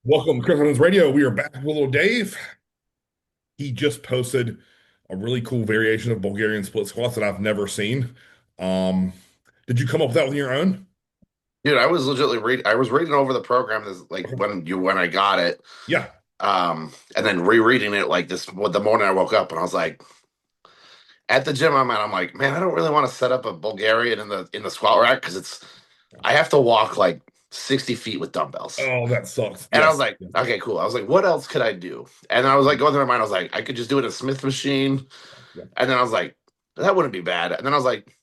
Welcome to Chris Radio. We are back with little Dave. He just posted a really cool variation of Bulgarian split squats that I've never seen. Um, did you come up with that with your own? Dude, I was legitimately I was reading over the program this like when I got it, Yeah. and then rereading it like this the morning I woke up and I was like, at the gym I'm like, man, I don't really want to set up a Bulgarian in the squat rack because I have to walk like 60 feet with dumbbells. Oh, that sucks. And I was Yes. like, okay, cool. I was like, what else could I do? And I was like going through my mind, I was like, I could just do it in a Smith machine. Yeah. And then I was like, that wouldn't be bad. And then I was like,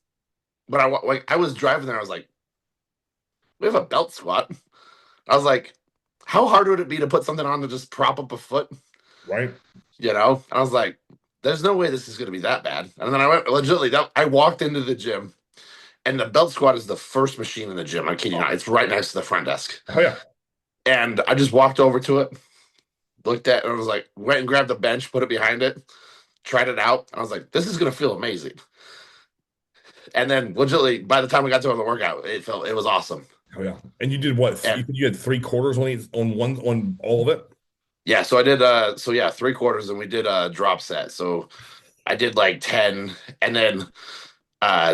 but I was driving there, I was like, we have a belt squat. I was like, how hard would it be to put something on to just prop up a foot? Right. I was like, there's no way this is going to be that bad. And then I went legitimately, I walked into the gym and the belt squat is the first machine in the gym. I kid you not. It's right next to the front desk. Oh yeah. And I just walked over to it, looked at it, and I was like, went and grabbed the bench, put it behind it, tried it out. I was like, this is going to feel amazing. And then legitimately, by the time we got to the workout, it was awesome. Oh yeah. And you did what? You And said you had three quarters on all of it? yeah, so I did so yeah, three quarters and we did a drop set. So I did like 10 and then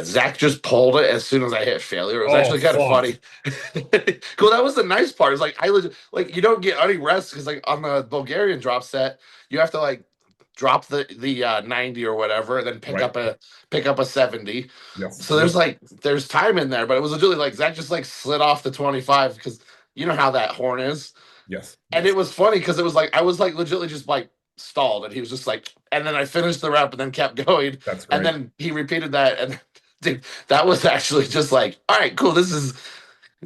Zach just pulled it as soon as I hit failure. It was Oh actually kind of fuck. funny. Cool. That was the nice part. It's like I legit like you don't get any rest because like on the Bulgarian drop set, you have to like drop the 90 or whatever, and then Right. pick up a 70. Yes. So Yep. there's time in there, but it was literally like Zach just like slid off the 25 because you know how that horn is. Yes. And Yes. it was funny because it was like I was like legitimately just like stalled, and he was just like, and then I finished the rep and then kept going, That's and great. then he repeated that, and dude, that was actually just like, all right, cool, this is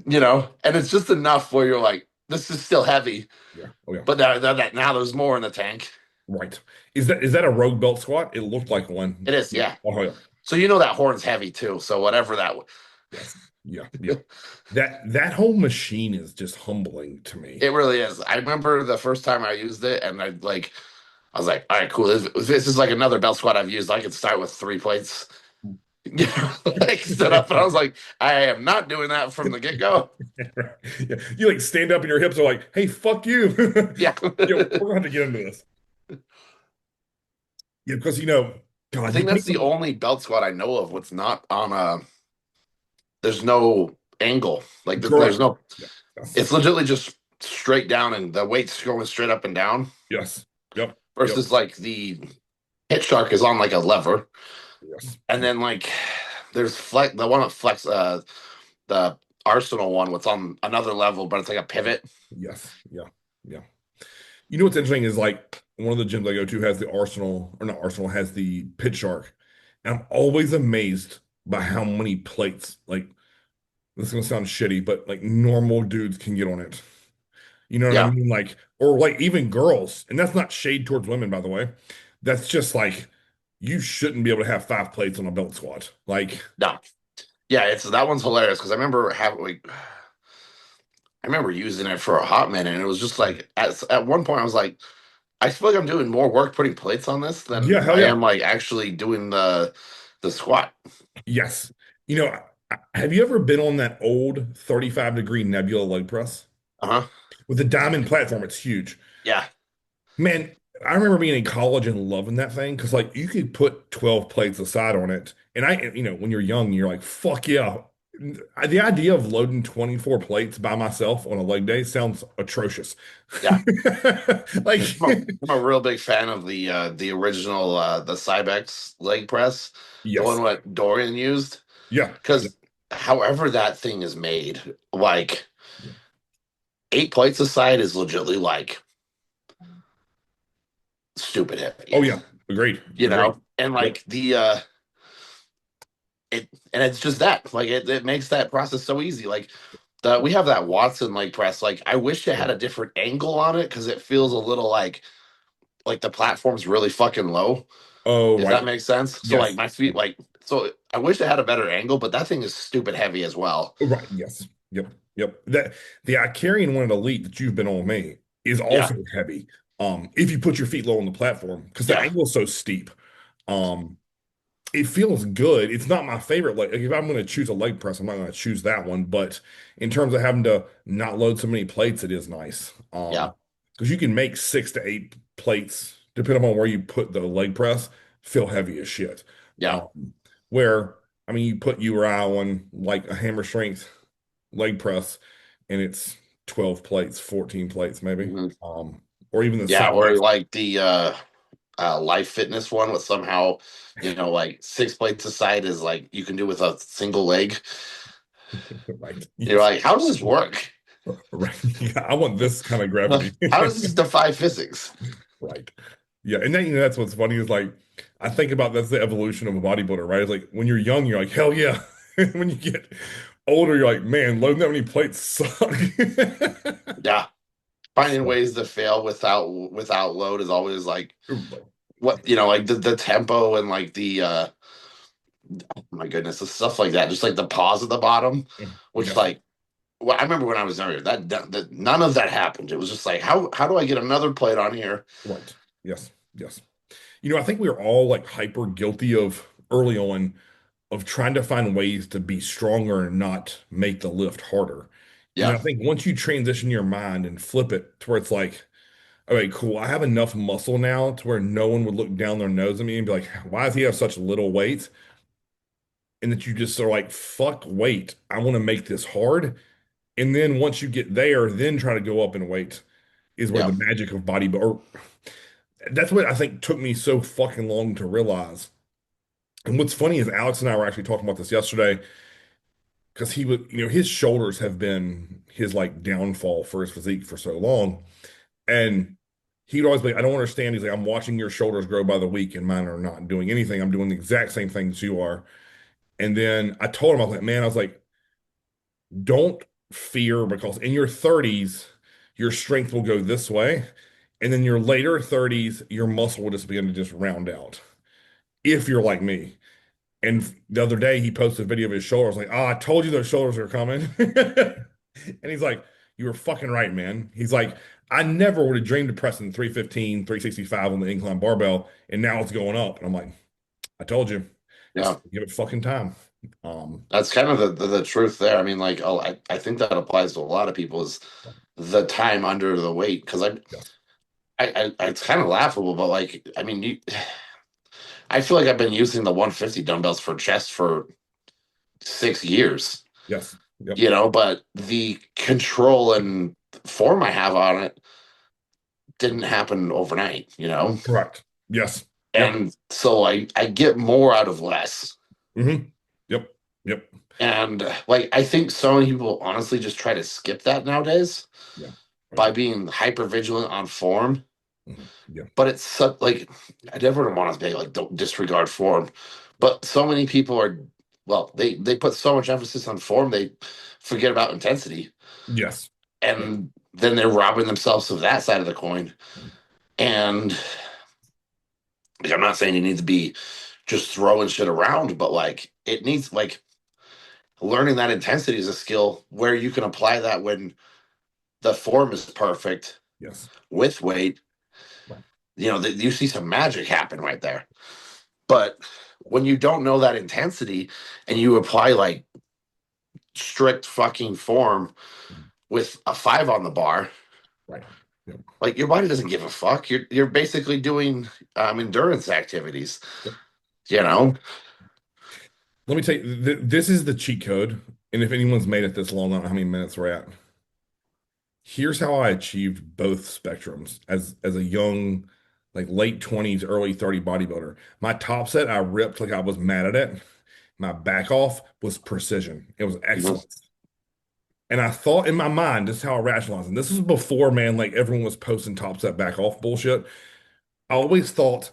and it's just enough where you're like, this is still heavy, Yeah. Oh yeah. but now there's more in the tank. Right. Is that a rogue belt squat? It looked like one. It is, yeah. Oh yeah. So that horn's heavy too. So whatever that. Yes. Yeah. Yeah. That whole machine is just humbling to me. It really is. I remember the first time I used it, and I was like, all right, cool. This is like another belt squat I've used. I could start with three plates. Like stood up, and I was like, I am not doing that from the get go. Right. Yeah. You like stand up and your hips are like, hey, fuck you. Yeah, Yeah, we're gonna have to get into this. Yeah, because I God, you think take that's the them. only belt squat I know of. What's not on a. There's no angle. Like there's Correct. no. Yeah. Yes. It's legitimately just straight down, and the weight's going straight up and down. Yes. Yep. Yep. Versus like the hit shark is on like a lever, Yes. and then like there's flex the one that flex the Arsenal one, what's on another level, but it's like a pivot. Yes. Yeah. Yeah. You know what's interesting is like one of the gyms I go to has the Arsenal, or not Arsenal, has the Pit Shark. And I'm always amazed by how many plates, like this is gonna sound shitty, but like normal dudes can get on it. You know what I Yeah, mean? Like, or like even girls, and that's not shade towards women, by the way. That's just like you shouldn't be able to have five plates on a belt squat. Like, no, yeah, it's that one's hilarious because I remember using it for a hot minute, and it was just like at one point I was like, I feel like I'm doing more work putting plates on this yeah, than hell I yeah. am like actually doing the squat. Yes. Have you ever been on that old 35-degree Nebula leg press? Uh huh. With the diamond platform, it's huge. Yeah. Man, I remember being in college and loving that thing because like you could put 12 plates aside on it. And when you're young, you're like, fuck yeah. The idea of loading 24 plates by myself on a leg day sounds atrocious. Yeah. Like, I'm a real big fan of the original the Cybex leg press, the yes. one what Dorian used. Yeah. Yeah. Because however that thing is made, like Yeah. eight plates aside is legitly like stupid heavy, Oh yeah. Agreed. Agreed. and Yep. like and it's just that like it makes that process so easy. Like we have that Watson leg press. Like I wish it had a different angle on it because it feels a little like the platform's really fucking low. Oh, If that right. makes sense. So like Yes. my feet so I wish it had a better angle, but that thing is stupid heavy as well. Right. Yes. Yep. Yep. That the Icarian one at Elite that you've been on me is Yeah. also heavy. If you put your feet low on the platform, because the Yeah. angle is so steep. Um, it feels good. It's not my favorite. Like if I'm going to choose a leg press, I'm not going to choose that one. But in terms of having to not load so many plates, it is nice. Yeah, Because you can make 6 to 8 plates depending on where you put the leg press, feel heavy as shit. yeah. Where I mean, you put you or I on like a hammer strength leg press, and it's 12 plates, 14 plates maybe, Mhm. or even the Yeah, same or weights. like the Life Fitness one with somehow, like 6 plates aside is like you can do with a single leg. Right. You're Yes. like, how does this work? Right. Yeah, I want this kind of gravity. How does this defy physics? Right. Yeah. And then, that's what's funny is like, I think about that's the evolution of a bodybuilder, right? It's like when you're young, you're like, hell yeah. When you get older, you're like, man, loading that many plates suck. Yeah, finding So, ways to fail without load is always like right. what like the tempo and like the oh my goodness, the stuff like that, just like the pause at the bottom, which Yes. like well, I remember when I was younger that none of that happened. It was just like how do I get another plate on here? Right. Yes. Yes. I think we are all like hyper guilty of early on of trying to find ways to be stronger and not make the lift harder. And Yeah, I think once you transition your mind and flip it to where it's like, all right, cool, I have enough muscle now to where no one would look down their nose at me and be like, why does he have such little weight? And that you just are like, fuck weight. I want to make this hard. And then once you get there, then try to go up in weight is where yeah, the magic of or that's what I think took me so fucking long to realize. And what's funny is Alex and I were actually talking about this yesterday because he would, his shoulders have been his like downfall for his physique for so long. And he'd always be, I don't understand. He's like, I'm watching your shoulders grow by the week and mine are not doing anything. I'm doing the exact same things you are. And then I told him, I was like, man, I was like, don't fear because in your 30s, your strength will go this way. And then your later 30s, your muscle will just begin to just round out if you're like me. And the other day he posted a video of his shoulders, like, oh, I told you those shoulders are coming. And he's like, you were fucking right, man. He's like, I never would have dreamed of pressing 315, 365 on the incline barbell, and now it's going up. And I'm like, I told you, yeah. just give it fucking time. Um, That's kind of the truth there. I mean, like, oh, I think that applies to a lot of people is the time under the weight because yes, it's kind of laughable, but like, I mean, I feel like I've been using the 150 dumbbells for chest for 6 years, yes, yep, but the control and form I have on it didn't happen overnight. correct. Yes, yep, And so I get more out of less. yep, yep, And like, I think so many people honestly just try to skip that nowadays yeah, right, by being hyper vigilant on form. yeah, But it's like I never want to say like don't disregard form, but so many people are well they put so much emphasis on form they forget about intensity, yes, yep, and then they're robbing themselves of that side of the coin. And like, I'm not saying you need to be just throwing shit around, but like it needs like learning that intensity is a skill where you can apply that when the form is perfect yes, with weight. right, That you see some magic happen right there. But when you don't know that intensity and you apply like strict fucking form with a 5 on the bar, right, yep, like your body doesn't give a fuck. You're basically doing endurance activities, yep. you know? Let me tell you, this is the cheat code. And if anyone's made it this long, I don't know how many minutes we're at. Here's how I achieved both spectrums as a young, like late 20s, early 30 bodybuilder. My top set I ripped like I was mad at it. My back off was precision. It was Mhm. excellence. And I thought in my mind, this is how I rationalized. And this was before, man, like everyone was posting top set back off bullshit. I always thought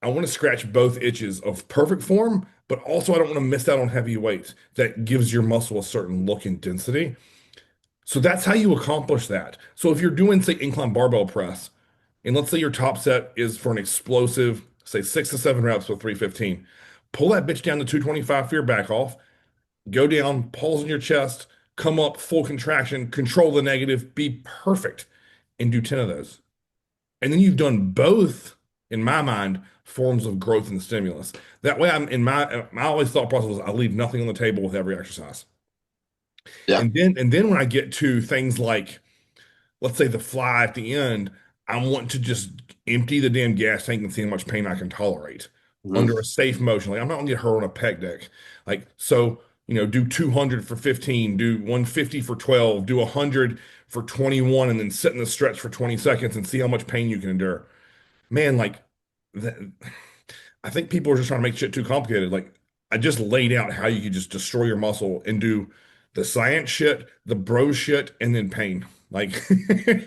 I want to scratch both itches of perfect form, but also I don't want to miss out on heavy weights that gives your muscle a certain look and density. So that's how you accomplish that. So if you're doing, say, incline barbell press, and let's say your top set is for an explosive, say 6 to 7 reps with 315, pull that bitch down to 225 for your back off, go down, pulse in your chest, come up, full contraction, control the negative, be perfect, and do 10 of those. And then you've done both. in my mind, forms of growth and stimulus. That way, I'm in my always thought process was I leave nothing on the table with every exercise. Yeah. And then when I get to things like, let's say the fly at the end, I want to just empty the damn gas tank and see how much pain I can tolerate Mhm. under a safe motion. Like I'm not gonna get hurt on a pec deck. Like so, do 200 for 15, do 150 for 12, do 100 for 21, and then sit in the stretch for 20 seconds and see how much pain you can endure. Man, like that, I think people are just trying to make shit too complicated. Like I just laid out how you could just destroy your muscle and do the science shit, the bro shit, and then pain. Like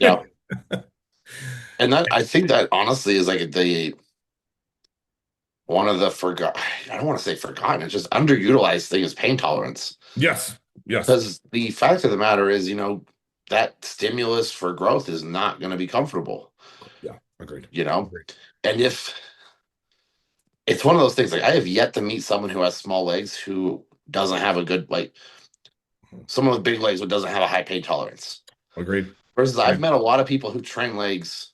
Yeah. And that I think that honestly is like the one of the forgot I don't want to say forgotten, it's just underutilized thing is pain tolerance. yes, yes, Because the fact of the matter is, that stimulus for growth is not going to be comfortable, yeah, agreed. you know? Agreed. And if it's one of those things, like I have yet to meet someone who has small legs who doesn't have a good, like someone with big legs who doesn't have a high pain tolerance. Agreed. Versus I've Agreed. met a lot of people who train legs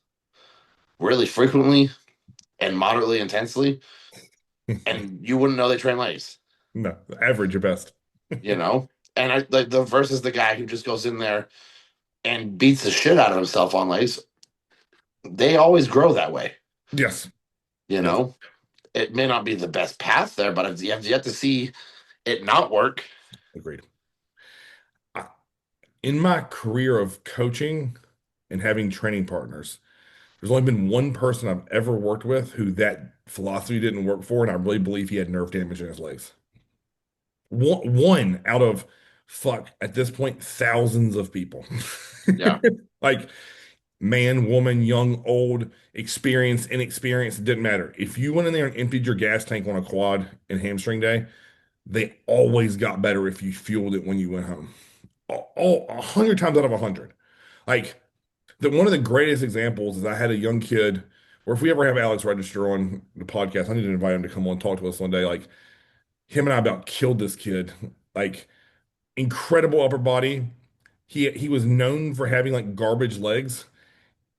really frequently and moderately intensely, and you wouldn't know they train legs, No, average at best. you know? And I like the versus the guy who just goes in there and beats the shit out of himself on legs, they always grow that way, Yes, you yes, know? It may not be the best path there, but you have yet to see it not work. agreed. I, in my career of coaching and having training partners, there's only been one person I've ever worked with who that philosophy didn't work for, and I really believe he had nerve damage in his legs. One out of fuck at this point thousands of people. Yeah. Like man, woman, young, old, experienced, inexperienced, it didn't matter. If you went in there and emptied your gas tank on a quad and hamstring day, they always got better if you fueled it when you went home. All 100 times out of 100. Like one of the greatest examples is I had a young kid, or if we ever have Alex Register on the podcast, I need to invite him to come on and talk to us one day. Like him and I about killed this kid. Like incredible upper body. He was known for having like garbage legs.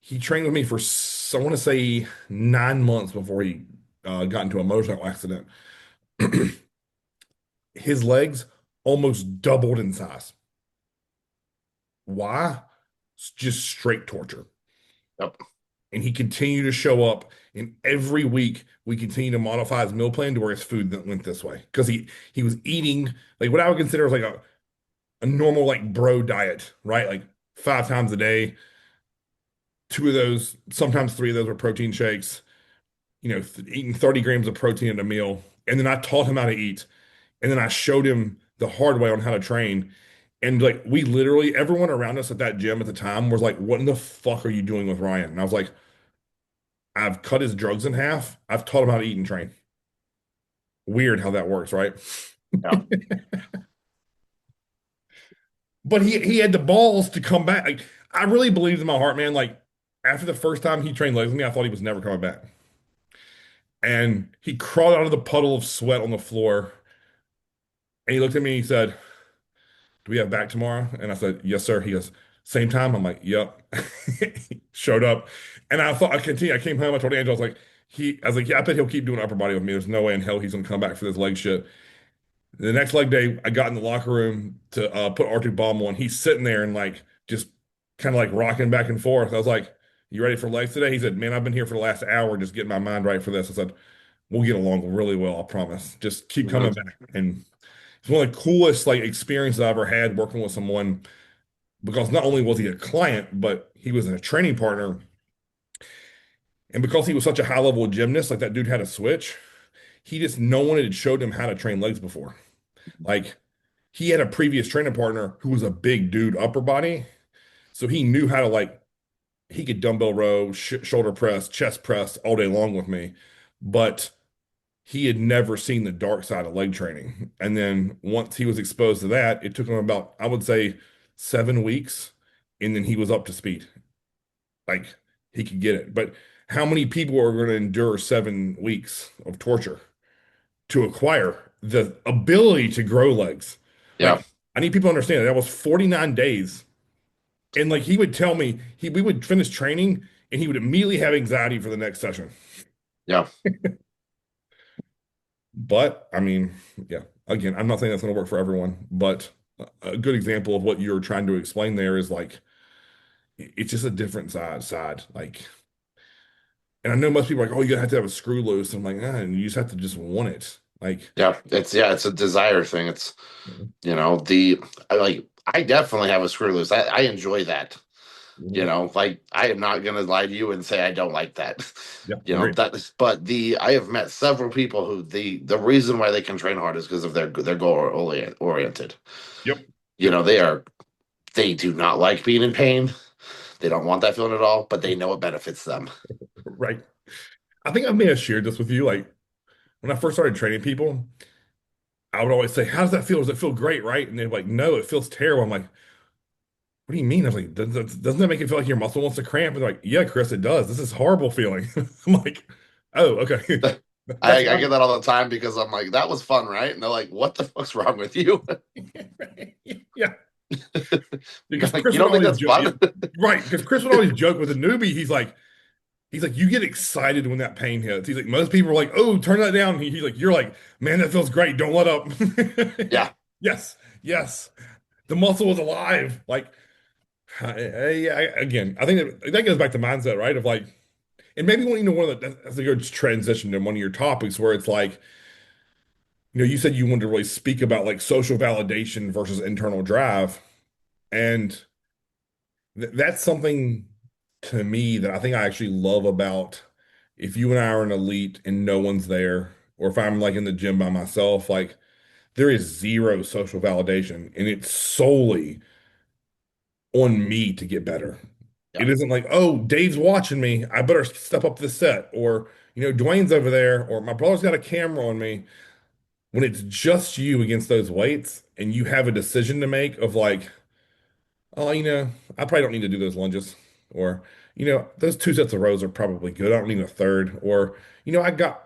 He trained with me for I want to say 9 months before he got into a motorcycle accident. His legs almost doubled in size. Why? It's just straight torture. Yep. And he continued to show up. And every week we continue to modify his meal plan to where his food went this way. Because he was eating like what I would consider like a normal like bro diet, right? Like 5 times a day. Two of those, sometimes three of those were protein shakes, eating 30 grams of protein in a meal. And then I taught him how to eat. And then I showed him the hard way on how to train. And like we literally, everyone around us at that gym at the time was like, what in the fuck are you doing with Ryan? And I was like, I've cut his drugs in half. I've taught him how to eat and train. Weird how that works, right? Yeah. But he had the balls to come back. Like I really believed in my heart, man. Like after the first time he trained legs with me, I thought he was never coming back. And he crawled out of the puddle of sweat on the floor and he looked at me and he said, do we have back tomorrow? And I said, yes, sir. He goes, same time? I'm like, yep. Showed up. And I thought I continued. I came home. I told Angel, I was like, yeah, I bet he'll keep doing upper body with me. There's no way in hell he's gonna come back for this leg shit. The next leg day, I got in the locker room to put R2 bomb on. He's sitting there and like just kind of like rocking back and forth. I was like, you ready for legs today? He said, man, I've been here for the last hour just getting my mind right for this. I said, we'll get along really well, I promise. Just keep coming Mhm. back. And it's one of the coolest like experiences I ever had working with someone because not only was he a client, but he was a training partner. And because he was such a high level gymnast, like that dude had a switch. He just no one had showed him how to train legs before. Like he had a previous training partner who was a big dude, upper body. So he knew how to like he could dumbbell row, shoulder press, chest press all day long with me. But he had never seen the dark side of leg training. And then once he was exposed to that, it took him about, I would say, 7 weeks. And then he was up to speed. Like he could get it. But how many people are going to endure 7 weeks of torture to acquire the ability to grow legs? Yeah. Like, I need people to understand that was 49 days. And like he would tell me, we would finish training and he would immediately have anxiety for the next session. Yeah. But I mean, yeah, again, I'm not saying that's going to work for everyone, but a good example of what you're trying to explain there is like it's just a different side. Like, and I know most people are like, oh, you have to have a screw loose. I'm like, and you just have to just want it. Like, Yeah, it's a desire thing. It's mhm, I definitely have a screw loose. I enjoy that. mhm. Like I am not gonna lie to you and say I don't like that. Yeah, agreed. That is, but the I have met several people who the reason why they can train hard is because of their goal oriented. Yep, You yep, know, they do not like being in pain. They don't want that feeling at all, but they know it benefits them. right. I think I may have shared this with you. Like when I first started training people, I would always say, "How does that feel? Does it feel great, right?" And they're like, "No, it feels terrible." I'm like, "What do you mean?" I was like, "Doesn't that make it feel like your muscle wants to cramp?" And they're like, "Yeah, Chris, it does. This is horrible feeling." I'm like, "Oh, okay, that's I get fine." that all the time because I'm like, that was fun, right? And they're like, what the fuck's wrong with you? Yeah, because Like, Chris you would don't think always that's joke, yeah, fun? right? Because Chris would always joke with a newbie. He's like, you get excited when that pain hits. He's like, most people are like, oh, turn that down. He's like, you're like, man, that feels great. Don't let up. Yeah, Yes, yes. The muscle is alive. Like, again, I think that goes back to mindset, right? Of like, and maybe when you know one of the that's a good transition to one of your topics where it's like, you said you wanted to really speak about like social validation versus internal drive, and that's something to me that I think I actually love about if you and I are an elite and no one's there, or if I'm like in the gym by myself, like there is zero social validation, and it's solely on me to get better. yeah, It isn't like, oh, Dave's watching me. I better step up the set. Or, Dwayne's over there, or my brother's got a camera on me. When it's just you against those weights and you have a decision to make of like, oh, I probably don't need to do those lunges. Or, those two sets of rows are probably good. I don't need a third. Or, I got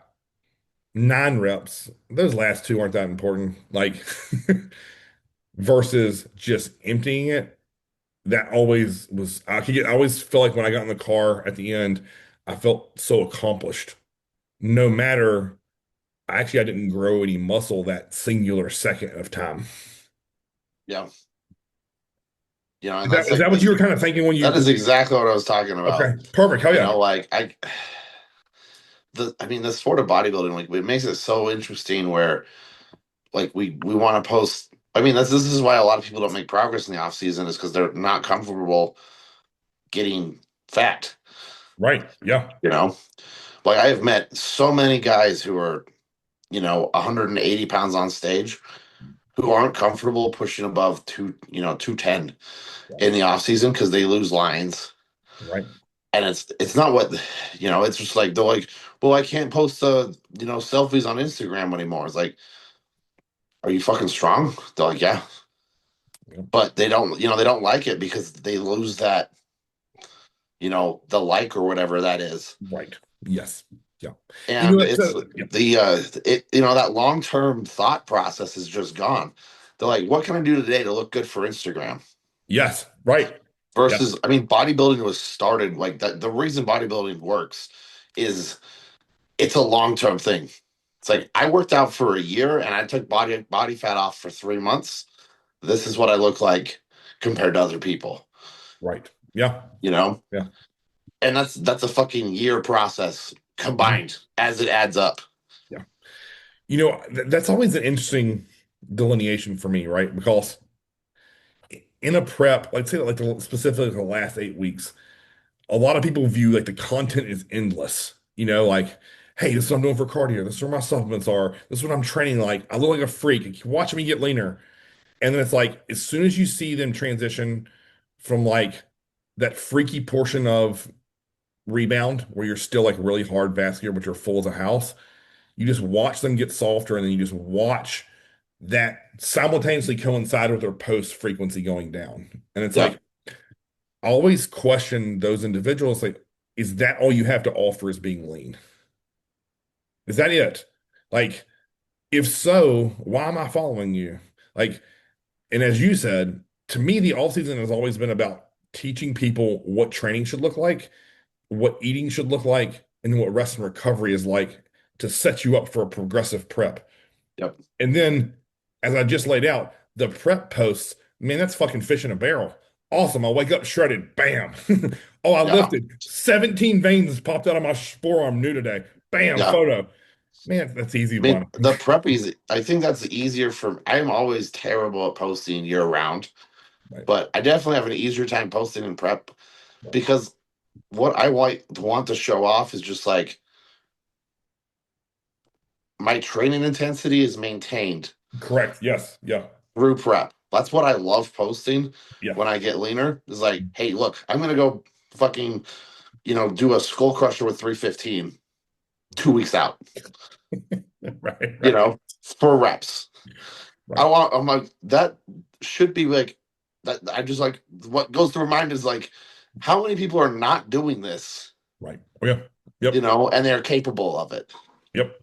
9 reps. Those last two aren't that important. Like, versus just emptying it, that always was I always felt like when I got in the car at the end, I felt so accomplished. No matter I didn't grow any muscle that singular second of time. yeah. Is And that that's is like that what you were kind of thinking when that you is exactly what I was talking okay, about. perfect. Hell yeah. Like I mean, the sport of bodybuilding, like it makes it so interesting where like we want to post. I mean, this is why a lot of people don't make progress in the off season is because they're not comfortable getting fat. Right. Yeah. You know, like I have met so many guys who are 180 pounds on stage who aren't comfortable pushing above 210 Yeah. in the off season because they lose lines. Right. And it's not what it's just like they're like, well, I can't post selfies on Instagram anymore. It's like, are you fucking strong? They're like, yeah, Yeah. but they don't like it because they lose that the like or whatever that is. Right. Yes. Yeah. And It's it's yeah. that long term thought process is just gone. They're like, what can I do today to look good for Instagram? Yes. Right. Yes. Versus, I mean, bodybuilding was started like that. The reason bodybuilding works is it's a long term thing. It's like I worked out for a year and I took body fat off for 3 months. This is what I look like compared to other people, Right. Yeah. you know? Yeah. And that's a fucking year process Mhm. combined as it adds up. Yeah. That's always an interesting delineation for me, right? Because in a prep, let's say like specifically the last 8 weeks, a lot of people view like the content is endless. Like, hey, this is what I'm doing for cardio. This is where my supplements are. This is what I'm training like. I look like a freak. Keep watching me get leaner. And then it's like, as soon as you see them transition from like that freaky portion of rebound where you're still like really hard vascular, but you're full as a house, you just watch them get softer, and then you just watch that simultaneously coincide with their post frequency going down. And it's Yeah. like, I always question those individuals like, is that all you have to offer is being lean? Is that it? Like, if so, why am I following you? Like, and as you said, to me, the off season has always been about teaching people what training should look like, what eating should look like, and what rest and recovery is like to set you up for a progressive prep. Yep. And then, as I just laid out, the prep posts, man, that's fucking fish in a barrel. Awesome. I wake up shredded. Bam. Oh, I Yeah. lifted. 17 veins popped out of my forearm new today. Bam. Yeah. Photo. Man, that's easy I mean, money. the preppies, I think that's easier for, I'm always terrible at posting year round, Right. but I definitely have an easier time posting in prep Right. because what I want to show off is just like my training intensity is maintained Correct. Yes. Yeah. through prep. That's what I love posting Yeah. when I get leaner. Is like, hey, look, I'm gonna go fucking, do a skull crusher with 315 2 weeks out, Right. you Right. know, for reps. Right. I'm like, that should be like that. I just like what goes through my mind is like, how many people are not doing this, Right. Oh, yeah. Yep. and they're capable of it. Yep.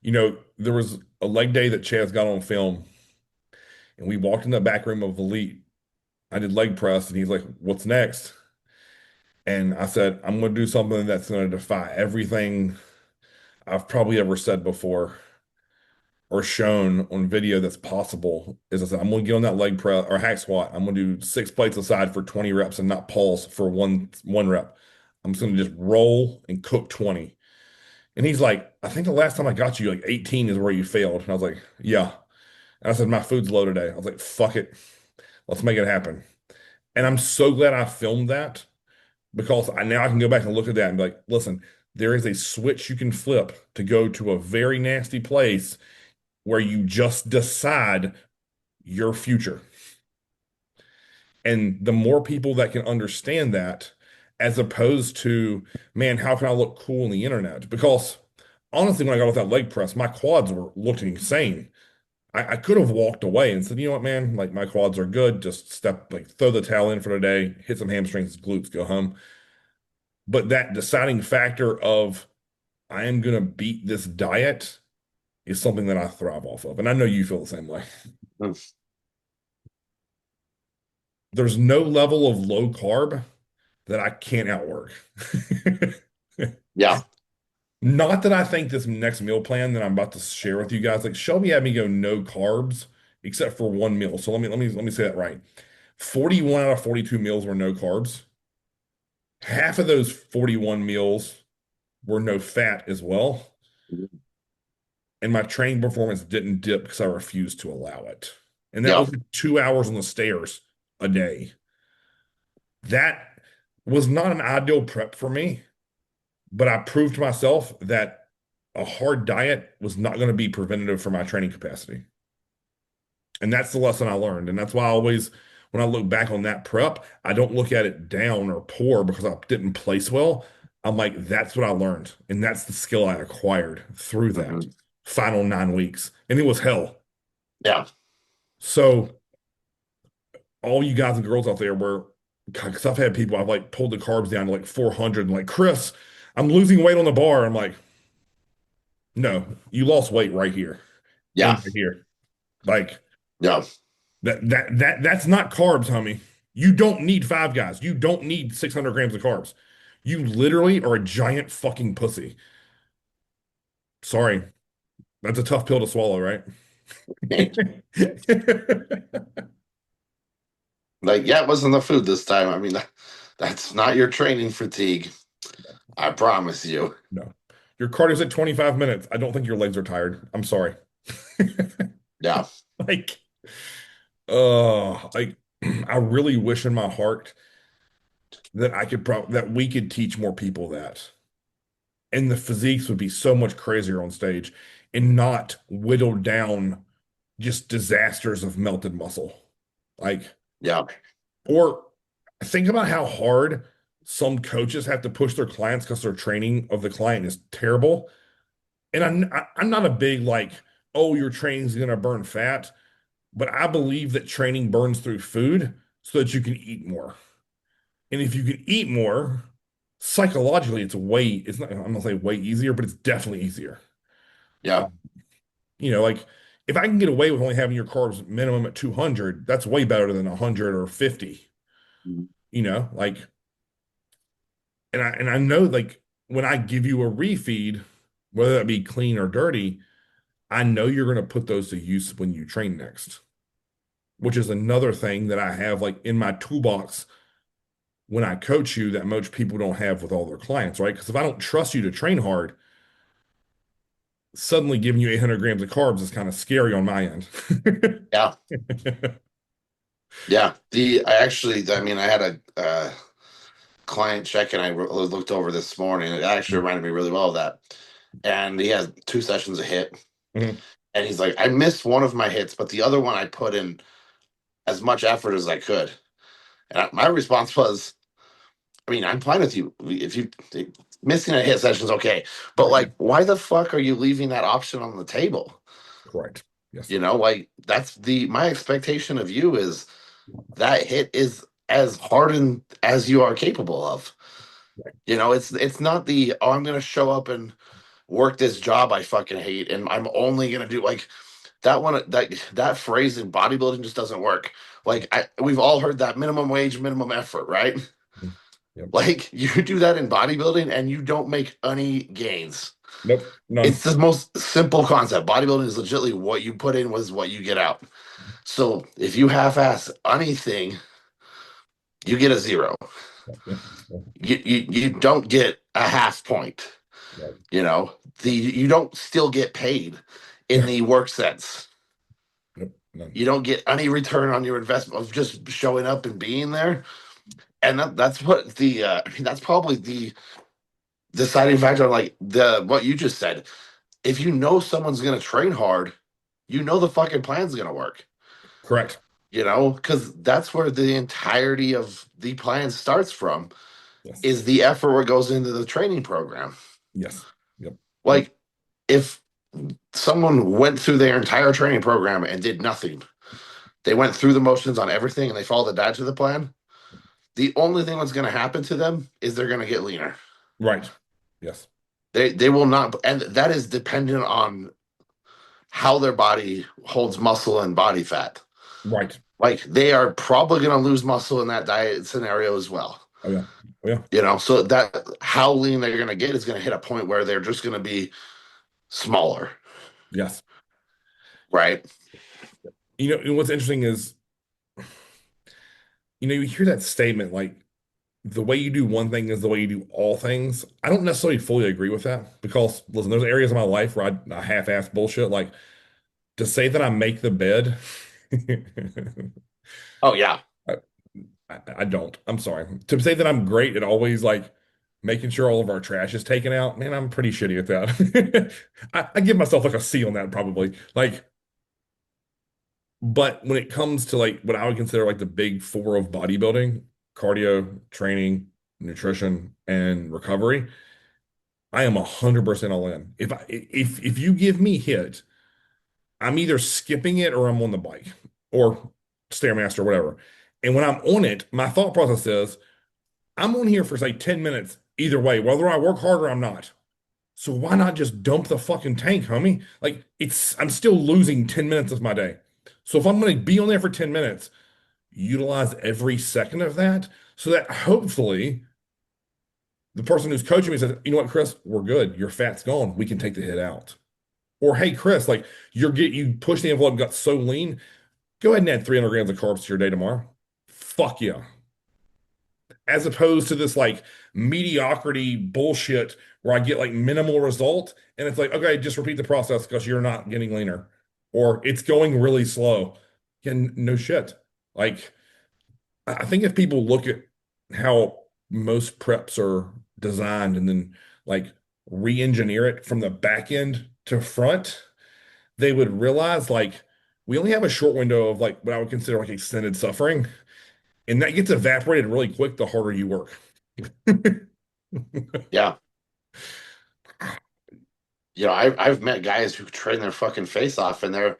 There was a leg day that Chaz got on film, and we walked in the back room of Elite. I did leg press, and he's like, "What's next?" And I said, "I'm going to do something that's going to defy everything I've probably ever said before or shown on video that's possible." Is I said, "I'm going to get on that leg press or hack squat. I'm going to do 6 plates aside for 20 reps and not pulse for one rep. I'm just going to just roll and cook 20." And he's like, "I think the last time I got you, like 18 is where you failed." And I was like, "Yeah." And I said, "My food's low today." I was like, "Fuck it. Let's make it happen." And I'm so glad I filmed that because now I can go back and look at that and be like, listen, there is a switch you can flip to go to a very nasty place where you just decide your future. And the more people that can understand that, as opposed to, man, how can I look cool on the internet? Because honestly, when I got off that leg press, my quads were looking insane. I could have walked away and said, you know what, man, like my quads are good. Just throw the towel in for the day, hit some hamstrings, glutes, go home. But that deciding factor of I am going to beat this diet is something that I thrive off of. And I know you feel the same way. There's no level of low carb that I can't outwork. Yeah. Not that I think this next meal plan that I'm about to share with you guys, like Shelby had me go no carbs except for one meal. So let me say that right. 41 out of 42 meals were no carbs. Half of those 41 meals were no fat as well. And my training performance didn't dip because I refused to allow it. And that Yeah. was 2 hours on the stairs a day. That was not an ideal prep for me, but I proved to myself that a hard diet was not going to be preventative for my training capacity. And that's the lesson I learned. And that's why I always, when I look back on that prep, I don't look at it down or poor because I didn't place well. I'm like, that's what I learned. And that's the skill I acquired through that Mhm. final 9 weeks. And it was hell. Yeah. So, all you guys and girls out there were, because I've had people, I've like pulled the carbs down to like 400 and like, Chris, I'm losing weight on the bar. I'm like, no, you lost weight right here and Yeah. right here. Like, Yeah. that's not carbs, homie. You don't need Five Guys. You don't need 600 grams of carbs. You literally are a giant fucking pussy. Sorry, that's a tough pill to swallow, right? Like, yeah, it wasn't the food this time. I mean, that's not your training fatigue. I promise you. No, your cardio's at 25 minutes. I don't think your legs are tired. I'm sorry. Yeah. Like, like I really wish in my heart that that we could teach more people that. And the physiques would be so much crazier on stage and not whittled down just disasters of melted muscle. Like, Yeah. or think about how hard some coaches have to push their clients because their training of the client is terrible. And I'm not a big like, oh, your training's gonna burn fat, but I believe that training burns through food so that you can eat more. And if you can eat more, psychologically, it's not, I'm gonna say way easier, but it's definitely easier. Yeah. Like if I can get away with only having your carbs minimum at 200, that's way better than 100 or 50, like, and I know like when I give you a refeed, whether that be clean or dirty, I know you're going to put those to use when you train next, which is another thing that I have like in my toolbox when I coach you that most people don't have with all their clients, right? Because if I don't trust you to train hard, suddenly giving you 800 grams of carbs is kind of scary on my end. Yeah. Yeah. I actually, I mean, I had a client check and looked over this morning. It actually reminded me really well of that. And he has 2 sessions of hit. Mhm. And he's like, I missed one of my hits, but the other one I put in as much effort as I could. And my response was, I mean, I'm fine with you. If you missing a hit session is okay, but Right. Yeah. like, why the fuck are you leaving that option on the table? Correct. Yes. You know, like that's my expectation of you is that hit is as hardened as you are capable of. Right. You know, it's not the I'm gonna show up and work this job I fucking hate and I'm only gonna do like that one that phrase in bodybuilding just doesn't work. Like we've all heard that minimum wage, minimum effort, right? Mhm. Yep. Like you do that in bodybuilding and you don't make any gains. Nope. It's None. the most simple concept. Bodybuilding is legitimately what you put in was what you get out. So if you half-ass anything, you get a zero. Yeah. Yeah. You don't get a half point. Right. You know, you don't still get paid in Yeah. the work sense. Nope. None. You don't get any return on your investment of just showing up and being there. And that's what I mean, that's probably the deciding factor on like the what you just said. If you know someone's gonna train hard, you know the fucking plan's gonna work. Correct. You know, because that's where the entirety of the plan starts from Yes. is the effort what goes into the training program. Yes. Yep. Yep. Like if someone went through their entire training program and did nothing, they went through the motions on everything and they followed the diet to the plan. The only thing that's going to happen to them is they're going to get leaner. Right. Yes. They will not, and that is dependent on how their body holds muscle and body fat. Right. Like they are probably going to lose muscle in that diet scenario as well. Oh yeah. Oh yeah. You know, so that how lean they're going to get is going to hit a point where they're just going to be smaller, Yes. right? And what's interesting is, you hear that statement like the way you do one thing is the way you do all things. I don't necessarily fully agree with that because listen, there's areas of my life where I half-ass bullshit. Like to say that I make the bed, Oh yeah, I, I don't. I'm sorry. To say that I'm great at always like making sure all of our trash is taken out, man, I'm pretty shitty at that. I give myself like a C on that probably. Like, but when it comes to like what I would consider like the big four of bodybuilding, cardio, training, nutrition, and recovery, I am 100% all in. If you give me hit, I'm either skipping it or I'm on the bike or Stairmaster or whatever. And when I'm on it, my thought process is I'm on here for say 10 minutes either way, whether I work hard or I'm not. So why not just dump the fucking tank, homie? Like I'm still losing 10 minutes of my day. So if I'm going to be on there for 10 minutes, utilize every second of that so that hopefully the person who's coaching me says, you know what, Cris, we're good. Your fat's gone. We can take the hit out. Or hey, Cris, like you push the envelope and got so lean, go ahead and add 300 grams of carbs to your day tomorrow. Fuck yeah. As opposed to this like mediocrity bullshit where I get like minimal result and it's like, okay, just repeat the process because you're not getting leaner or it's going really slow. And no shit. Like, I think if people look at how most preps are designed and then like re-engineer it from the back end to front, they would realize like we only have a short window of like what I would consider like extended suffering, and that gets evaporated really quick the harder you work. yeah. You know, I've met guys who train their fucking face off, and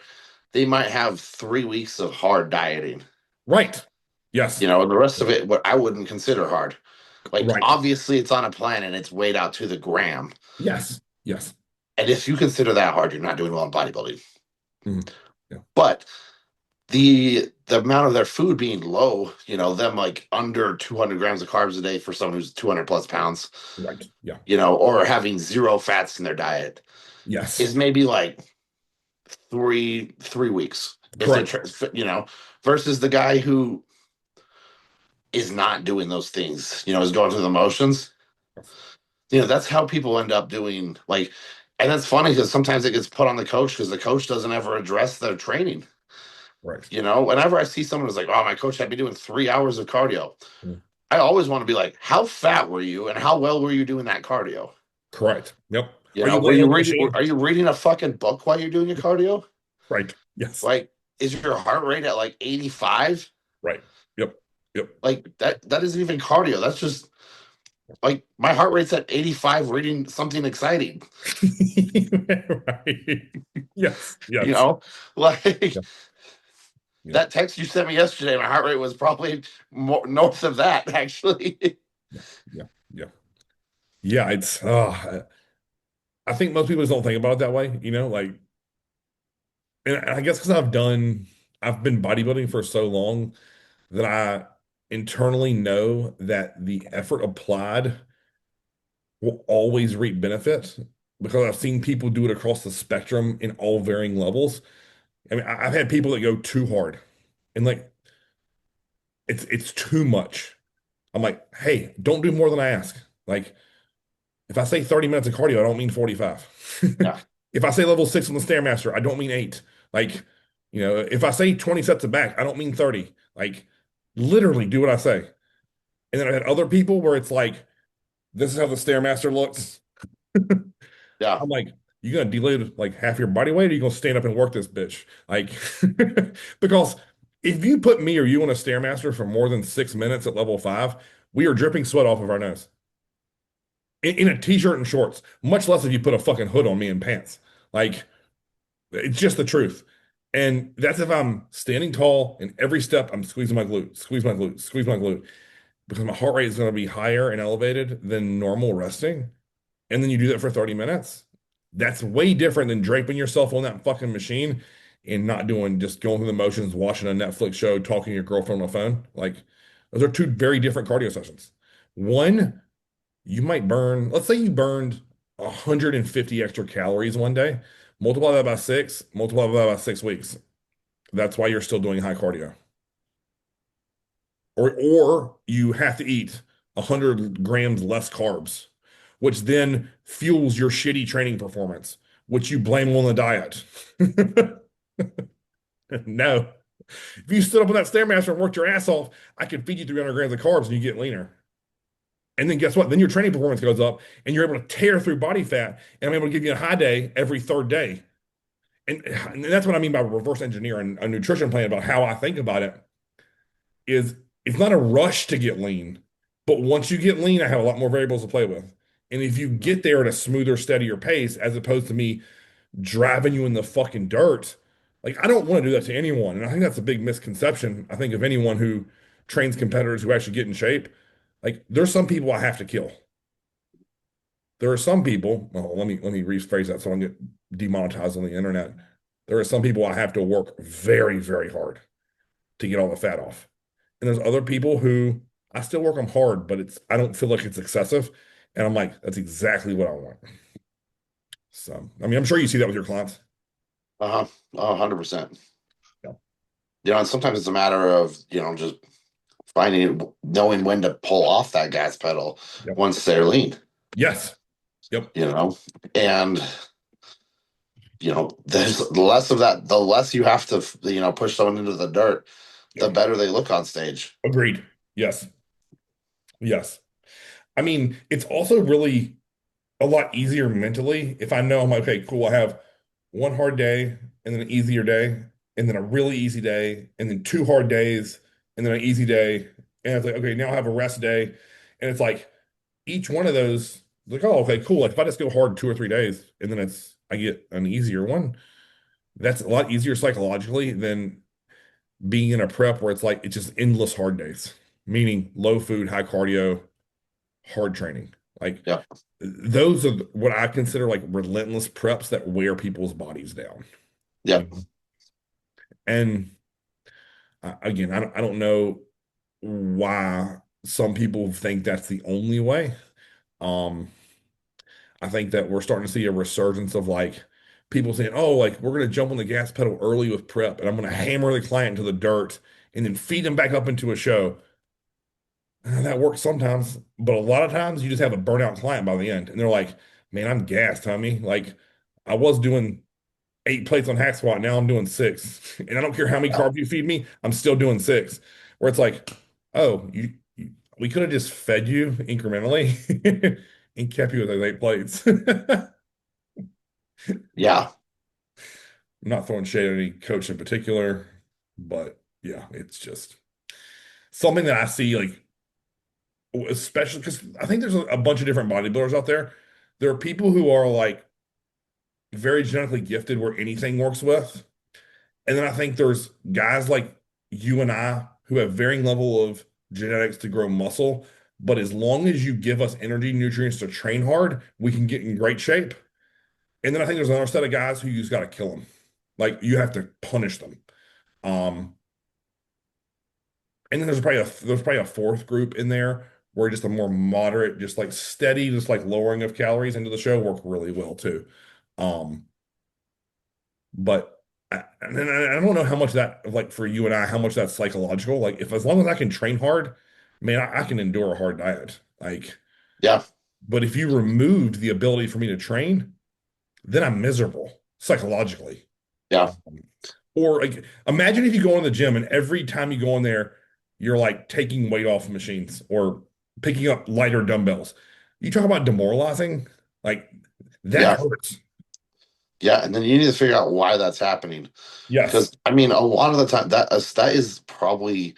they might have 3 weeks of hard dieting. Right. Yes. You know, and the rest of it, what I wouldn't consider hard. Like Right. obviously, it's on a plan and it's weighed out to the gram. Yes. Yes. And if you consider that hard, you're not doing well in bodybuilding. Mhm. Yeah. But the amount of their food being low, them like under 200 grams of carbs a day for someone who's 200 plus pounds, Right. Yeah. or having zero fats in their diet Yes. is maybe like 3 weeks if they Correct. versus the guy who is not doing those things, is going through the motions. That's how people end up doing like, and that's funny because sometimes it gets put on the coach because the coach doesn't ever address their training. Right. Whenever I see someone who's like, oh, my coach had me doing 3 hours of cardio, Mm. I always want to be like, how fat were you and how well were you doing that cardio? Correct. Yep. Are you Were laying you on the reading machine? are you reading a fucking book while you're doing your cardio? Right. Yes. Like, is your heart rate at like 85? Right. Yep. Yep. Like that isn't even cardio. That's just like my heart rate's at 85 reading something exciting. Right. Yes. You Yes. know, like Yep. Yep. that text you sent me yesterday, my heart rate was probably more north of that, actually. Yeah. Yeah. Yeah. Yeah. It's I think most people just don't think about it that way, like, and I guess because I've been bodybuilding for so long that I internally know that the effort applied will always reap benefit because I've seen people do it across the spectrum in all varying levels. I mean, I've had people that go too hard and like it's too much. I'm like, hey, don't do more than I ask. Like, if I say 30 minutes of cardio, I don't mean 45. Yeah, If I say level 6 on the Stairmaster, I don't mean 8. Like, if I say 20 sets of back, I don't mean 30. Like, literally do what I say. And then I had other people where it's like, this is how the Stairmaster looks. yeah, I'm like, you gonna deload like half your body weight, or you gonna stand up and work this bitch? Like, because if you put me or you on a Stairmaster for more than 6 minutes at level 5, we are dripping sweat off of our nose in a t-shirt and shorts, much less if you put a fucking hood on me and pants. Like, it's just the truth. And that's if I'm standing tall and every step I'm squeezing my glute, squeeze my glute, squeeze my glute, because my heart rate is going to be higher and elevated than normal resting. And then you do that for 30 minutes. That's way different than draping yourself on that fucking machine and not doing just going through the motions, watching a Netflix show, talking to your girlfriend on the phone. Like, those are two very different cardio sessions. One, you might burn, let's say you burned 150 extra calories one day, multiply that by six, multiply that by 6 weeks. That's why you're still doing high cardio. Or you have to eat 100 grams less carbs, which then fuels your shitty training performance, which you blame on the diet. No. If you stood up on that Stairmaster and worked your ass off, I could feed you 300 grams of carbs and you get leaner. And then guess what? Then your training performance goes up and you're able to tear through body fat. And I'm able to give you a high day every third day. And that's what I mean by reverse engineering a nutrition plan about how I think about it is it's not a rush to get lean. But once you get lean, I have a lot more variables to play with. And if you get there at a smoother, steadier pace, as opposed to me driving you in the fucking dirt, like I don't want to do that to anyone. And I think that's a big misconception. I think of anyone who trains competitors who actually get in shape. Like there's some people I have to kill. There are some people, well, let me rephrase that so I don't get demonetized on the internet. There are some people I have to work very, very hard to get all the fat off. And there's other people who I still work them hard, but I don't feel like it's excessive. And I'm like, that's exactly what I want. So, I mean, I'm sure you see that with your clients. uh-huh, 100%. Yeah. And sometimes it's a matter of just knowing when to pull off that gas pedal Yep. once they're lean. Yes. Yep. you know and there's less of that. The less you have to push someone into the dirt, the Yep. better they look on stage. Agreed. Yes. Yes. I mean, it's also really a lot easier mentally if I know I'm like, okay, cool. I have one hard day and then an easier day and then a really easy day and then 2 hard days and then an easy day. And it's like, okay, now I have a rest day. And it's like each one of those, like, oh, okay, cool. Like if I just go hard 2 or 3 days and then I get an easier one, that's a lot easier psychologically than being in a prep where it's just endless hard days, meaning low food, high cardio, hard training. Like Yeah, those are what I consider like relentless preps that wear people's bodies down. yeah, You know? And Again, I don't know why some people think that's the only way. Um, I think that we're starting to see a resurgence of like people saying, "Oh, like we're going to jump on the gas pedal early with prep, and I'm going to hammer the client into the dirt and then feed them back up into a show." That works sometimes, but a lot of times you just have a burnout client by the end, and they're like, "Man, I'm gassed, homie. Like I was doing 8 plates on hack squat, now I'm doing six, and I don't care how many Yeah. carbs you feed me, I'm still doing six." Where it's like, "Oh, we could have just fed you incrementally and kept you with those 8 plates." Yeah. I'm not throwing shade at any coach in particular, but yeah, it's just something that I see like, especially because I think there's a bunch of different bodybuilders out there. There are people who are like very genetically gifted where anything works with. And then I think there's guys like you and I who have varying level of genetics to grow muscle. But as long as you give us energy, nutrients to train hard, we can get in great shape. And then I think there's another set of guys who you just got to kill them. Like you have to punish them. Um, and then there's probably a fourth group in there where just a more moderate, just like steady, just like lowering of calories into the show work really well too. Um, but and I don't know how much that like for you and I, how much that's psychological. Like if as long as I can train hard, man, I can endure a hard diet. Like, Yeah. but if you removed the ability for me to train, then I'm miserable psychologically. Yeah. Um, or like, imagine if you go in the gym and every time you go in there, you're like taking weight off machines or picking up lighter dumbbells. You talk about demoralizing, like that Yeah. hurts. Yeah. And then you need to figure out why that's happening. Yes. Because I mean, a lot of the time that is probably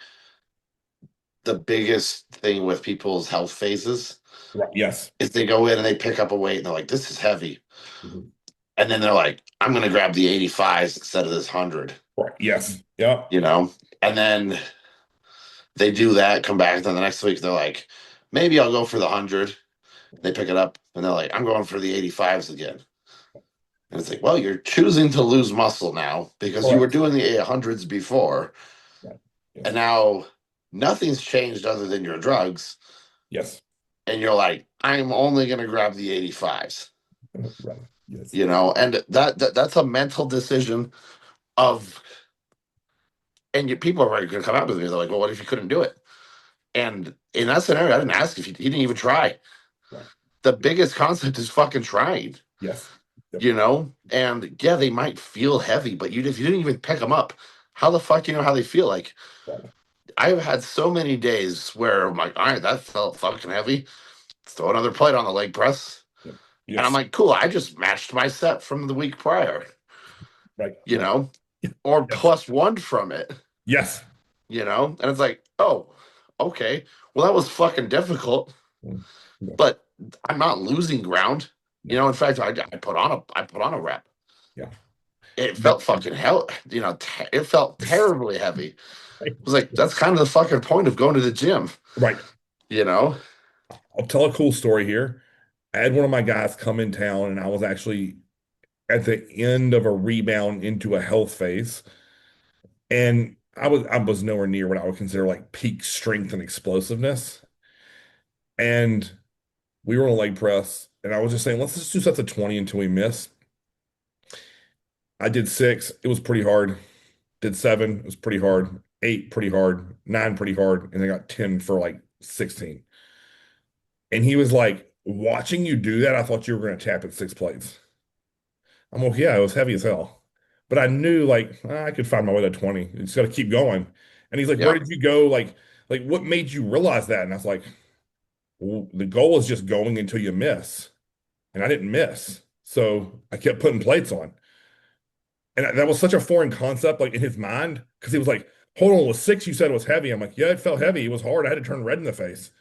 the biggest thing with people's health phases Right. Yes. is they go in and they pick up a weight and they're like, this is heavy. Mhm. And then they're like, I'm gonna grab the 85s instead of this 100, Right. Yes. Yep. you know? And then they do that, come back, and then the next week they're like, maybe I'll go for the 100. They pick it up and they're like, I'm going for the 85s again. And it's like, well, you're choosing to lose muscle now because you were Correct. doing the 800s before, Right. and Yes. now nothing's changed other than your drugs. Yes. And you're like, I'm only going to grab the 85s, Right. Yes. and that's a mental decision of, and people are going to come out with me. They're like, well, what if you couldn't do it? And in that scenario, I didn't ask if he didn't even try. Right. The biggest concept is fucking trying, Yes. Yep. and yeah, they might feel heavy, but if you didn't even pick them up, how the fuck do you know how they feel? Like, Right. I've had so many days where I'm like, all right, that felt fucking heavy. Let's throw another plate on the leg press. Yep. And I'm Yes. like, cool, I just matched my set from the week prior, Right. you Right. know, or Yes. plus one from it, Yes. and it's like, oh, okay, well, that was fucking difficult, Mm. Yeah. but I'm not losing ground. No. In fact, I put on a rep. Yeah. It That, felt fucking hell, it felt terribly heavy. right. I was like, that's kind of the fucking point of going to the gym, Right. you know? I'll tell a cool story here. I had one of my guys come in town, and I was actually at the end of a rebound into a health phase, and I was nowhere near what I would consider like peak strength and explosiveness. And we were on a leg press, and I was just saying, let's just do sets of 20 until we miss. I did six, it was pretty hard. Did seven, it was pretty hard. Eight, pretty hard. Nine, pretty hard. And I got 10 for like 16. And he was like, watching you do that, I thought you were going to tap at 6 plates. I'm like, yeah, it was heavy as hell. But I knew like I could find my way to 20. You just got to keep going. And he's like, where Yeah, did you go? Like what made you realize that? And I was like, well, the goal is just going until you miss. And I didn't miss. So I kept putting plates on. And that was such a foreign concept, like in his mind, because he was like, hold on, with six, you said it was heavy. I'm like, yeah, it felt heavy. It was hard. I had to turn red in the face.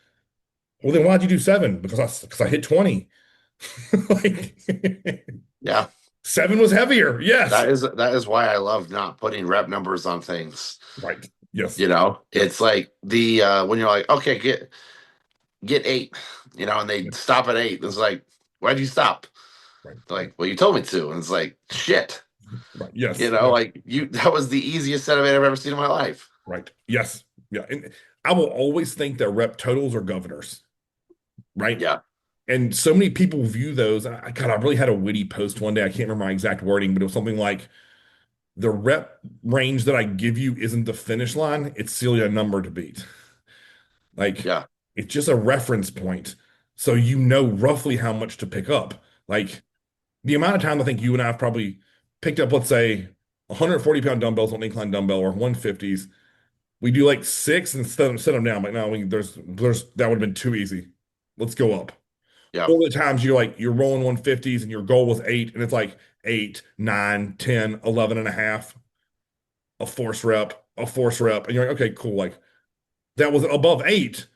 Well, then why'd you do seven? Because I hit 20. Like yeah. seven was heavier. Yes. That is why I love not putting rep numbers on things. Right. Yes. Yep. It's like the when you're like, okay, get eight, and they Yes. stop at eight. It's like, why'd you stop? Right. They're Right. like, well, you told me to, and it's like, shit. Right. Yes. Yes. Like that was the easiest set of eight I've ever seen in my life. Right. Yes. Yeah. And I will always think that rep totals are governors, right? Yeah, And so many people view those. God, I really had a witty post one day. I can't remember my exact wording, but it was something like the rep range that I give you isn't the finish line. It's still a number to beat. Like yeah, it's just a reference point. So you know roughly how much to pick up. Like the amount of time I think you and I have probably picked up, let's say, 140-pound dumbbells on incline dumbbell or 150s. We do like six and set them down. Like, no, there's that would have been too easy. Let's go up. yeah. Or the times you're rolling 150s and your goal was eight, and it's like 8, 9, 10, 11 and a half, a force rep. And you're like, okay, cool. Like that was above eight,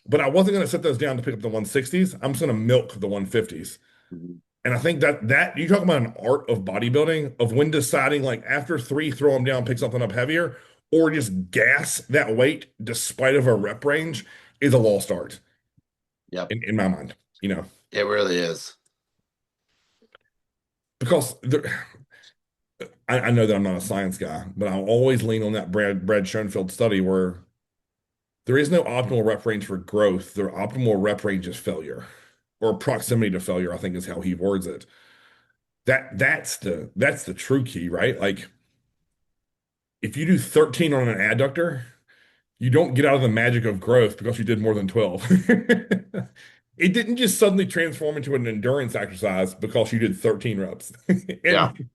but I wasn't going to set those down to pick up the 160s. I'm just going to milk the 150s. Mhm. And I think that you talk about an art of bodybuilding of when deciding like after three, throw them down, pick something up heavier, or just gas that weight despite of a rep range is a lost art Yep. in my mind, you know, It really is. because I know that I'm not a science guy, but I'll always lean on that Brad Schoenfeld study where there is no optimal rep range for growth. Their optimal rep range is failure or proximity to failure, I think is how he words it. That's the true key, right? Like if you do 13 on an adductor, you don't get out of the magic of growth because you did more than 12. It didn't just suddenly transform into an endurance exercise because you did 13 reps. Yeah. And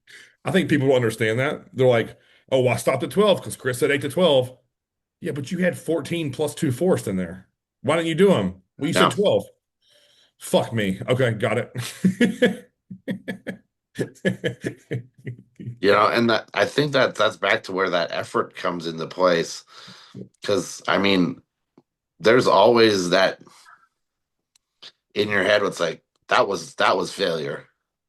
I think people don't understand that. They're like, oh, well, I stopped at 12 because Chris said 8 to 12. Yeah, but you had 14 plus two forced in there. Why didn't you do them? Well, you said Yeah. 12. Fuck me. Okay, got it. And that I think that's back to where that effort comes into place. Because I mean, there's always that in your head. What's like that was failure.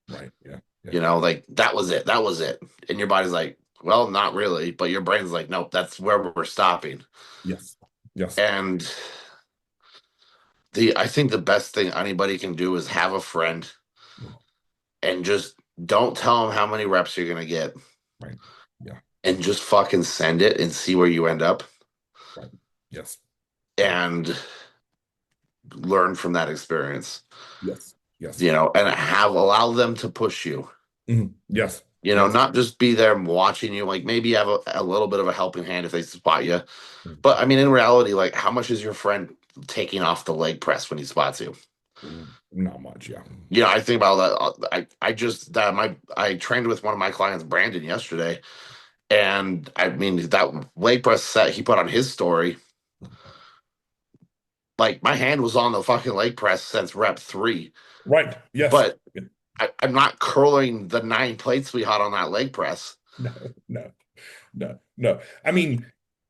Right. Yeah. Yeah. Like that was it. That was it. And your body's like, well, not really. But your brain's like, nope, that's where we're stopping. Yes. Yes. And the I think the best thing anybody can do is have a friend and just don't tell them how many reps you're gonna get, Right. Yeah. and just fucking send it and see where you end up Right. Yes. Yeah. and learn from that experience. Yes. Yes. And have allow them to push you. Yes. Yes. Not just be there watching you. Like maybe have a little bit of a helping hand if they spot you. Mhm. But I mean, in reality, like how much is your friend taking off the leg press when he spots you? Not much. Yeah. I think about that. I just that my I trained with one of my clients, Brandon, yesterday, and I mean that leg press set he put on his story. Like my hand was on the fucking leg press since rep 3, Right. Yes. but I'm not curling the 9 plates we had on that leg press. No. No. No. No. I mean,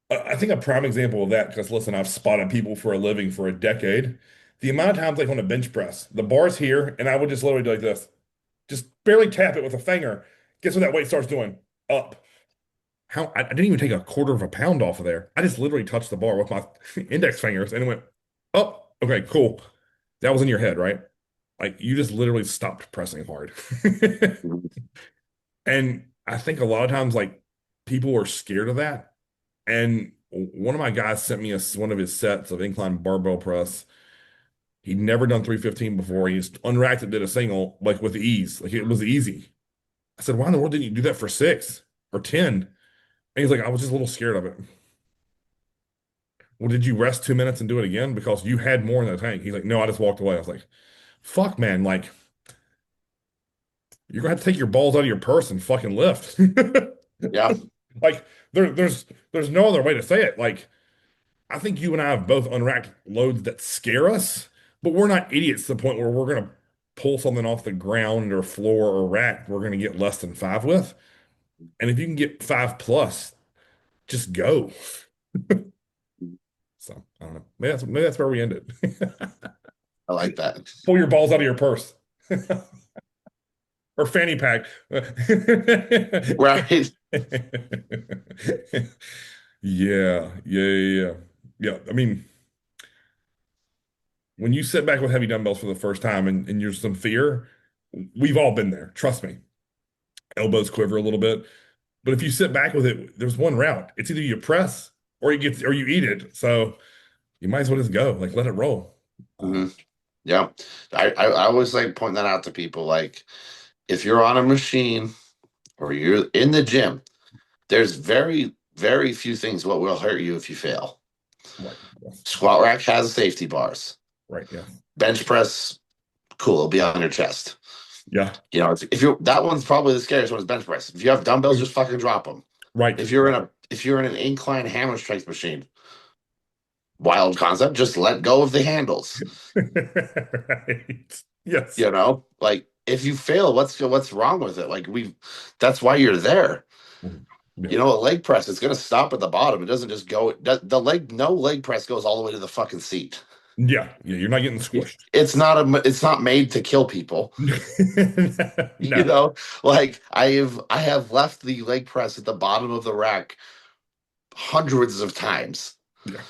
I think a prime example of that, because listen, I've spotted people for a living for a decade. The amount of times, like on a bench press, the bar's here, and I would just literally do like this, just barely tap it with a finger. Guess what that weight starts doing? Up. How I didn't even take a quarter of a pound off of there. I just literally touched the bar with my index fingers and it went up. Okay, cool. That was in your head, right? Like you just literally stopped pressing hard. And I think a lot of times, like people are scared of that. And one of my guys sent me one of his sets of incline barbell press. He'd never done 315 before. He just unracked it, did a single like with ease. Like it was easy. I said, why in the world didn't you do that for 6 or 10? And he's like, I was just a little scared of it. Well, did you rest 2 minutes and do it again? Because you had more in the tank. He's like, no, I just walked away. I was like, fuck, man. Like, you're gonna have to take your balls out of your purse and fucking lift. Yeah. Like, there's no other way to say it. Like, I think you and I have both unracked loads that scare us, but we're not idiots to the point where we're gonna pull something off the ground or floor or rack we're gonna get less than 5 with. And if you can get 5 plus, just go. So I don't know. Maybe that's where we ended. I like that. Pull your balls out of your purse or fanny pack. Right. Yeah, yeah, yeah, yeah. Yeah, I mean, when you sit back with heavy dumbbells for the first time and you're some fear, we've all been there. Trust me. Elbows quiver a little bit. But if you sit back with it, there's one route. It's either you press or you eat it. So you might as well just go, like let it roll. Hmm. Yeah. I always like pointing that out to people. Like, if you're on a machine or you're in the gym, there's very, very few things what will hurt you if you fail. Right. Yes. Squat rack has safety bars. Right. Yeah. Bench press, cool, it'll be on your chest. Yeah. You know, if you're that one's probably the scariest one is bench press. If you have dumbbells, just fucking drop them. Right. If you're in an incline hammer strength machine, wild concept, just let go of the handles. Right. Yes. You know, like if you fail, what's wrong with it? Like that's why you're there. Mhm. Yeah. You know, a leg press, it's gonna stop at the bottom. It doesn't just go. The leg, no leg press goes all the way to the fucking seat. Yeah. Yeah. You're not getting squished. It's not made to kill people. You No. know, like I have left the leg press at the bottom of the rack hundreds of times. Yeah.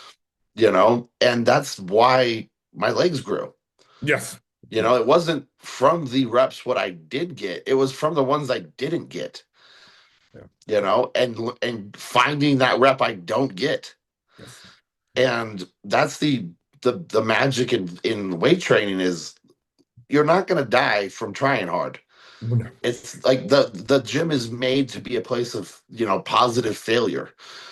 You know, and that's why my legs grew. Yes. You Yeah. know, it wasn't from the reps what I did get; it was from the ones I didn't get. Yeah. You know, and finding that rep I don't get, Yes. and that's the magic in weight training is you're not going to die from trying hard. Well, no. It's like the gym is made to be a place of, you know, positive failure.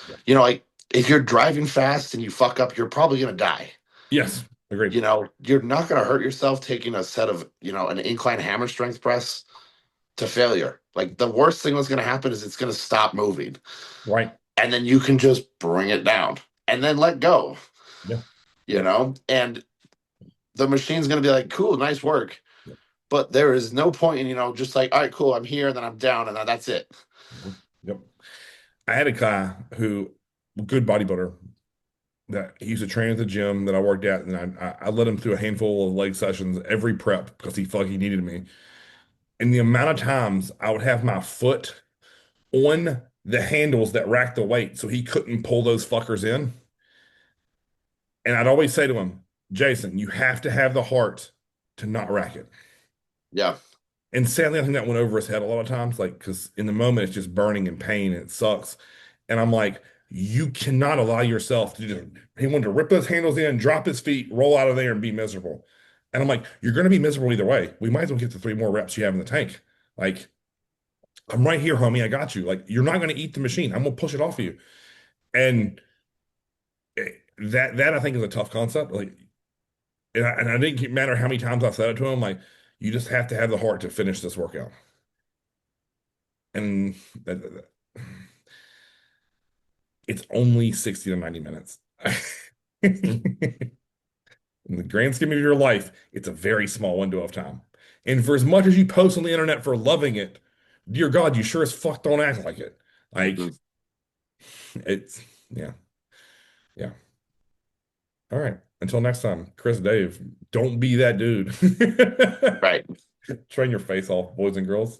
Yeah. You know, like if you're driving fast and you fuck up, you're probably going to die. Yes. Agreed. You know, you're not going to hurt yourself taking a set of, you know, an incline hammer strength press to failure. Like the worst thing that's going to happen is it's going to stop moving, Right. and then you can just bring it down and then let go, Yeah. you know, and the machine's going to be like, cool, nice work. Yeah. But there is no point in, you know, just like, all right, cool, I'm here, and then I'm down, and then that's it. Mhm. Yep. I had a guy who, good bodybuilder, that he used to train at the gym that I worked at, and I led him through a handful of leg sessions every prep because he felt like he needed me. And the amount of times I would have my foot on the handles that racked the weight so he couldn't pull those fuckers in. And I'd always say to him, Jason, you have to have the heart to not rack it. Yeah. And sadly, I think that went over his head a lot of times, like, because in the moment it's just burning and pain and it sucks. And I'm like, you cannot allow yourself to just, he wanted to rip those handles in, drop his feet, roll out of there and be miserable. And I'm like, you're going to be miserable either way. We might as well get the three more reps you have in the tank. Like, I'm right here, homie. I got you. Like, you're not going to eat the machine. I'm going to push it off of you. And that I think is a tough concept. Like, and I didn't matter how many times I said it to him. Like, you just have to have the heart to finish this workout. And it's only 60 to 90 minutes. In the grand scheme of your life, it's a very small window of time. And for as much as you post on the internet for loving it, dear God, you sure as fuck don't act like it. Like, Mhm. it's, yeah, yeah. All right. Until next time, Chris, Dave, don't be that dude. Right. Train your face off, boys and girls.